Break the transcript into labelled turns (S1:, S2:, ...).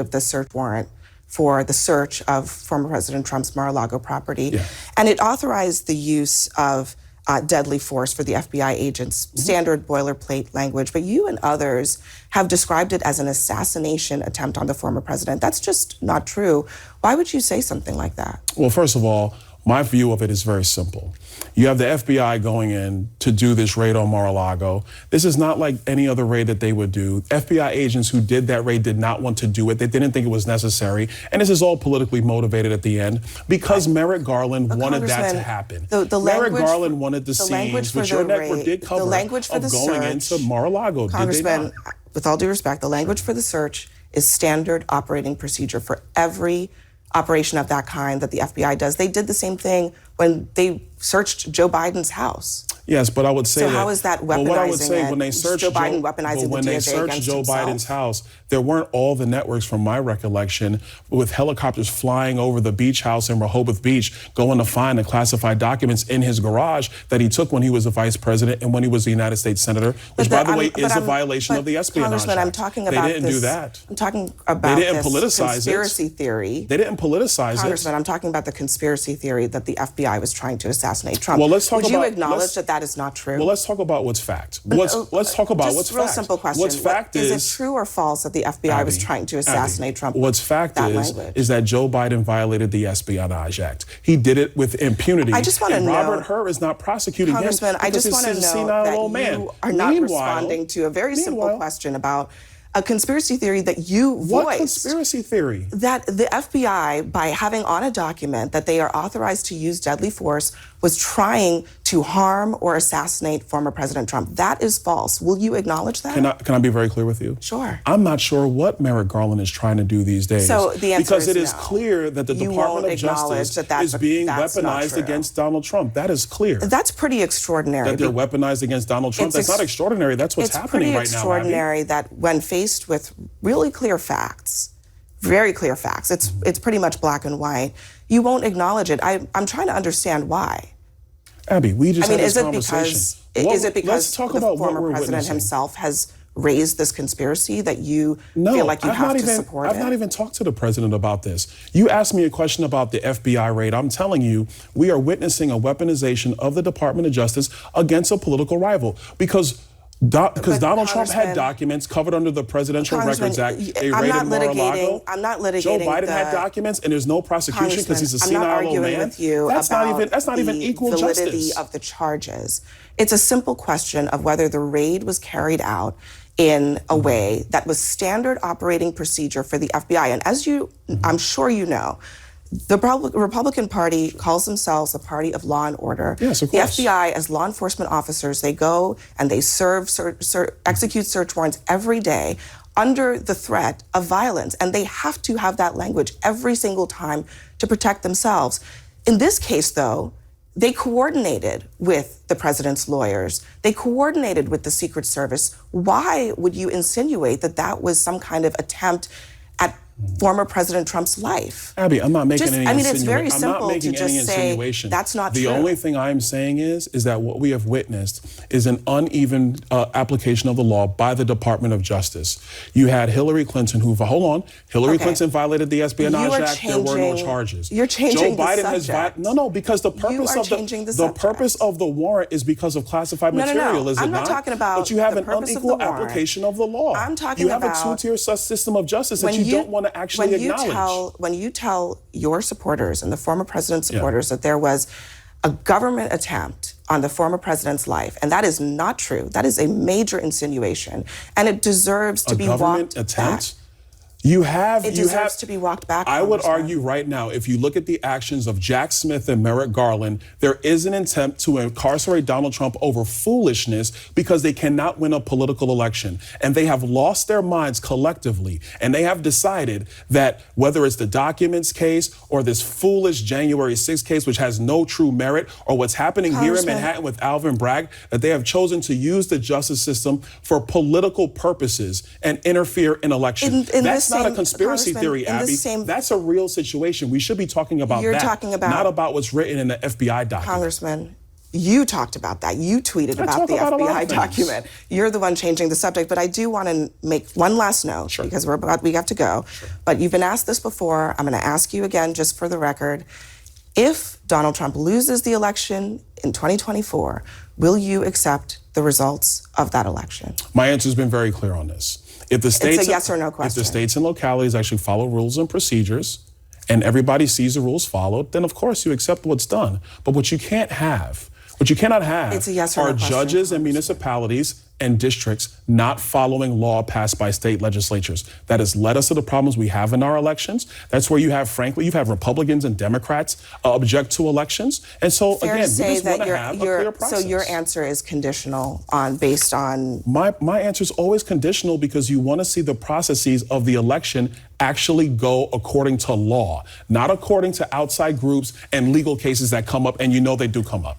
S1: of the search warrant for the search of former President Trump's Mar-a-Lago property.
S2: Yeah.
S1: And it authorized the use of deadly force for the FBI agents, standard boilerplate language. But you and others have described it as an assassination attempt on the former president. That's just not true. Why would you say something like that?
S2: Well, first of all, my view of it is very simple. You have the FBI going in to do this raid on Mar-a-Lago. This is not like any other raid that they would do. FBI agents who did that raid did not want to do it. They didn't think it was necessary. And this is all politically motivated at the end because Merrick Garland wanted that to happen. Merrick Garland wanted the scenes, which your network did cover, of going into Mar-a-Lago.
S1: Congressman, with all due respect, the language for the search is standard operating procedure for every operation of that kind that the FBI does. They did the same thing when they searched Joe Biden's house.
S2: Yes, but I would say
S1: so how is that weaponizing
S2: well, what I would say when they searched
S1: Joe Biden weaponizing
S2: when they searched Joe Biden's house, there weren't all the networks, from my recollection, with helicopters flying over the beach house in Rehoboth Beach, going to find the classified documents in his garage that he took when he was the vice president and when he was the United States senator, which, by the way, is a violation of the Espionage
S1: Congressman,
S2: Act.
S1: I'm talking about
S2: They didn't do that.
S1: I'm talking about
S2: they didn't
S1: this
S2: politicize
S1: conspiracy theory.
S2: They didn't politicize
S1: Congressman, I'm talking about the conspiracy theory that the FBI was trying to assassinate Trump.
S2: Well, let's talk
S1: Would
S2: about,
S1: you acknowledge that that is not true?
S2: Well, let's talk about what's fact. Let's talk about what's fact.
S1: Just a real simple question.
S2: What's fact
S1: is it true or false that the FBI was trying to assassinate Trump?
S2: What's fact is that Joe Biden violated the Espionage Act. He did it with impunity.
S1: I just want to know.
S2: Robert Hur is not prosecuting
S1: Congressman,
S2: him.
S1: I just want to know that you are not responding to a very simple question about a conspiracy theory that you voiced.
S2: What conspiracy theory?
S1: That the FBI, by having on a document that they are authorized to use deadly force, was trying to harm or assassinate former President Trump. That is false. Will you acknowledge that?
S2: Can I be very clear with you?
S1: Sure.
S2: I'm not sure what Merrick Garland is trying to do these days.
S1: So the answer
S2: because
S1: is
S2: it is
S1: no.
S2: clear that the Department of Justice is being weaponized against Donald Trump. That is clear.
S1: That's pretty extraordinary.
S2: That they're weaponized against Donald Trump. That's not extraordinary. That's what's happening right now.
S1: It's pretty extraordinary that when faced with really clear facts, very clear facts, it's pretty much black and white, you won't acknowledge it. I'm trying to understand why.
S2: Abby, we just had this conversation.
S1: Is it because the former president himself has raised this conspiracy that you feel like you have to support it?
S2: I've not even talked to the president about this. You asked me a question about the FBI raid. I'm telling you, we are witnessing a weaponization of the Department of Justice against a political rival because Donald Trump had documents covered under the Presidential Records Act. They raided Mar-a-Lago.
S1: I'm not litigating.
S2: Joe Biden had documents, and there's no prosecution because he's a senile old man.
S1: I'm not arguing with you
S2: that's not even equal
S1: the
S2: justice.
S1: validity of the charges. It's a simple question of whether the raid was carried out in a way that was standard operating procedure for the FBI. And as I'm sure you know, the Republican Party calls themselves a party of law and order.
S2: Yes, of course.
S1: The FBI, as law enforcement officers, they go and they execute search warrants every day under the threat of violence. And they have to have that language every single time to protect themselves. In this case, though, they coordinated with the president's lawyers. They coordinated with the Secret Service. Why would you insinuate that that was some kind of attempt at former President Trump's life?
S2: Abby, I'm not making any insinuation.
S1: It's very simple to just say that's not true.
S2: The only thing I'm saying is that what we have witnessed is an uneven application of the law by the Department of Justice. You had Hillary Clinton Hillary Clinton violated the Espionage Act. There were no charges.
S1: You're changing
S2: Joe Biden
S1: the subject.
S2: No, because the purpose of the warrant is because of classified material, is it not?
S1: I'm not talking about
S2: But you have an
S1: unequal
S2: application of the law.
S1: I'm talking about
S2: you have a two-tier system of justice that you don't want to actually acknowledge.
S1: When you tell your supporters and the former president's supporters that there was a government attempt on the former president's life, and that is not true. That is a major insinuation, and it deserves to be walked back. It deserves to be walked back.
S2: I would argue right now, if you look at the actions of Jack Smith and Merrick Garland, there is an attempt to incarcerate Donald Trump over foolishness because they cannot win a political election. And they have lost their minds collectively. And they have decided that whether it's the documents case or this foolish January 6th case, which has no true merit, or what's happening here in Manhattan with Alvin Bragg, that they have chosen to use the justice system for political purposes and interfere in elections. That's not a conspiracy theory, Abby. That's a real situation. We should be talking about not about what's written in the FBI document.
S1: Congressman, You talked about that. You tweeted about the FBI document. You're the one changing the subject. But I do want to make one last note because we have to go. But you've been asked this before. I'm going to ask you again, just for the record. If Donald Trump loses the election in 2024, will you accept the results of that election?
S2: My answer has been very clear on this. If the states,
S1: it's a yes or no question.
S2: If the states and localities actually follow rules and procedures, and everybody sees the rules followed, then of course you accept what's done. But what you cannot have
S1: it's a yes or no
S2: are judges and municipalities and districts not following law passed by state legislatures. That has led us to the problems we have in our elections. That's where you have, frankly, you've had Republicans and Democrats object to elections. And so,
S1: Fair
S2: again,
S1: to
S2: we
S1: say
S2: just want
S1: that
S2: to have a clear process.
S1: So your answer is conditional based on...
S2: My answer is always conditional because you want to see the processes of the election actually go according to law, not according to outside groups and legal cases that come up, and you know they do come up.